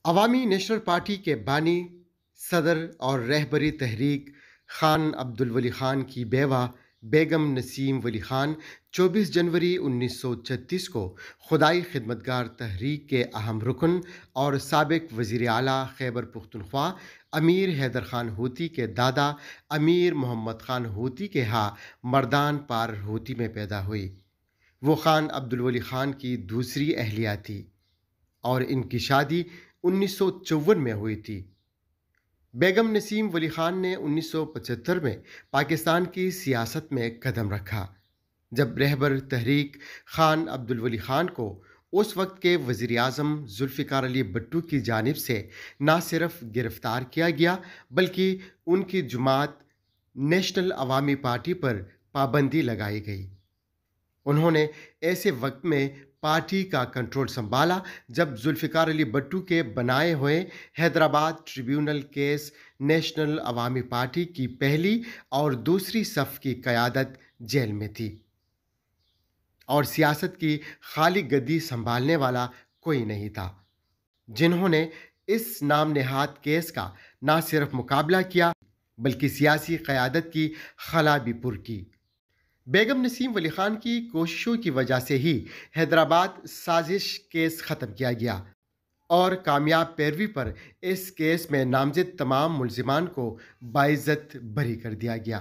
عوامی national party کے بانی، صدر اور رہبری تحریک خان عبدالولی خان کی بیوہ بیگم نسیم ولی خان 24 جنوری 1936 کو خدائی خدمتگار تحریک کے اہم رکن اور سابق وزیر اعلیٰ خیبر پختونخوا امیر حیدر خان ہوتی کے دادا امیر محمد خان ہوتی کے ہاں مردان پار ہوتی میں پیدا ہوئی۔ وہ خان عبدالولی خان کی دوسری اہلیہ تھی اور ان کی شادی 1954 میں ہوئی تھی۔ بیگم نسیم ولی خان نے 1975 میں پاکستان کی سیاست میں قدم رکھا، جب رہبر تحریک خان عبدالولی خان کو اس وقت کے وزیر اعظم ذوالفقار علی بھٹو کی جانب سے نہ صرف گرفتار کیا گیا بلکہ ان کی جماعت نیشنل عوامی پارٹی پر پابندی لگائی گئی۔ انہوں نے ایسے وقت میں پارٹی کا کنٹرول سنبھالا جب ذوالفقار علی بھٹو کے بنائے ہوئے حیدرآباد ٹریبیونل کیس نیشنل عوامی پارٹی کی پہلی اور دوسری صف کی قیادت جیل میں تھی اور سیاست کی خالی گدی سنبھالنے والا کوئی نہیں تھا، جنہوں نے اس نام نہاد کیس کا نہ صرف مقابلہ کیا بلکہ سیاسی قیادت کی خلا بھی پر کی۔ بیگم نسیم ولی خان کی کوششوں کی وجہ سے ہی حیدرآباد سازش کیس ختم کیا گیا اور کامیاب پیروی پر اس کیس میں نامزد تمام ملزمان کو باعزت بری کر دیا گیا۔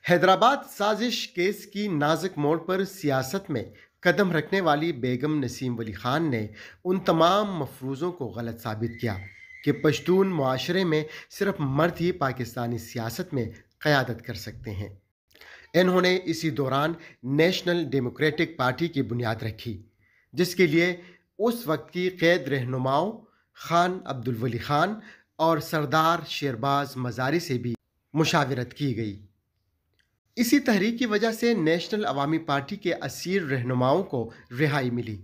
حیدرآباد سازش کیس کی نازک موڑ پر سیاست میں قدم رکھنے والی بیگم نسیم ولی خان نے ان تمام مفروضوں کو غلط ثابت کیا کہ پشتون معاشرے میں صرف مرد ہی پاکستانی سیاست میں قیادت کر سکتے ہیں۔ انہوں نے اسی دوران نیشنل ڈیموکریٹک پارٹی کی بنیاد رکھی، جس کے لیے اس وقت کی قید رہنماؤں خان عبدالولی خان اور سردار شیرباز مزاری سے بھی مشاورت کی گئی۔ اسی تحریک کی وجہ سے نیشنل عوامی پارٹی کے اسیر رہنماؤں کو رہائی ملی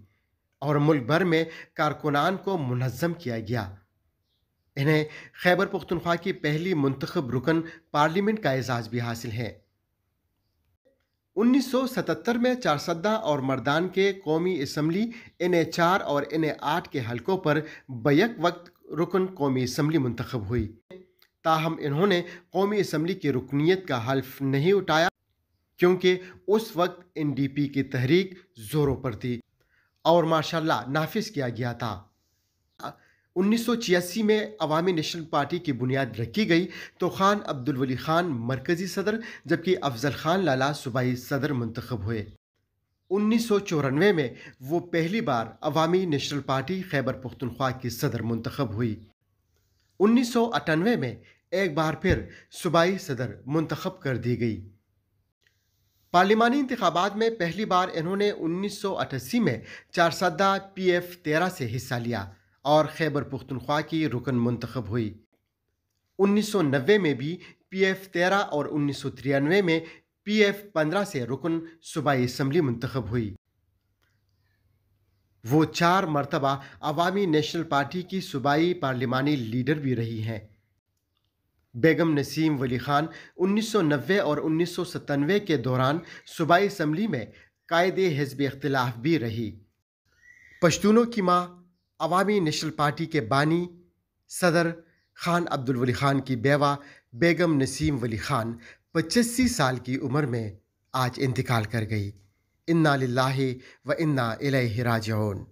اور ملک بھر میں کارکنان کو منظم کیا گیا۔ انہیں خیبر پختونخوا کی پہلی منتخب رکن پارلیمنٹ کا اعزاز بھی حاصل ہے۔ 1977 میں چارسدہ اور مردان کے قومی اسمبلی NA4 اور NA8 کے حلقوں پر بیک وقت رکن قومی اسمبلی منتخب ہوئی، تاہم انہوں نے قومی اسمبلی کی رکنیت کا حلف نہیں اٹھایا کیونکہ اس وقت NDP کی تحریک زوروں پر تھی اور ماشاءاللہ نافذ کیا گیا تھا۔ 1986 میں عوامی نیشنل پارٹی کی بنیاد رکھی گئی تو خان عبدالولی خان مرکزی صدر جبکہ افضل خان لالا صوبائی صدر منتخب ہوئے۔ 1994 میں وہ پہلی بار عوامی نیشنل پارٹی خیبر پختونخوا کی صدر منتخب ہوئی۔ 1998 میں ایک بار پھر صوبائی صدر منتخب کر دی گئی۔ پارلیمانی انتخابات میں پہلی بار انہوں نے 1988 میں چارسدہ PF13 سے حصہ لیا اور خیبر پختونخوا کی رکن منتخب ہوئی۔ 1990 میں بھی PF13 اور 1993 میں PF15 سے رکن صوبائی اسمبلی منتخب ہوئی۔ وہ 4 مرتبہ عوامی نیشنل پارٹی کی صوبائی پارلیمانی لیڈر بھی رہی ہیں۔ بیگم نسیم ولی خان 1990 اور 1997 کے دوران صوبائی اسمبلی میں قائد حزب اختلاف بھی رہی۔ پشتونوں کی ماں، عوامی نیشنل پارٹی کے بانی، صدر خان عبدالولی خان کی بیوہ بیگم نسیم ولی خان 85 سال کی عمر میں آج انتقال کر گئی۔ انا للہ و انا الیہ راجعون۔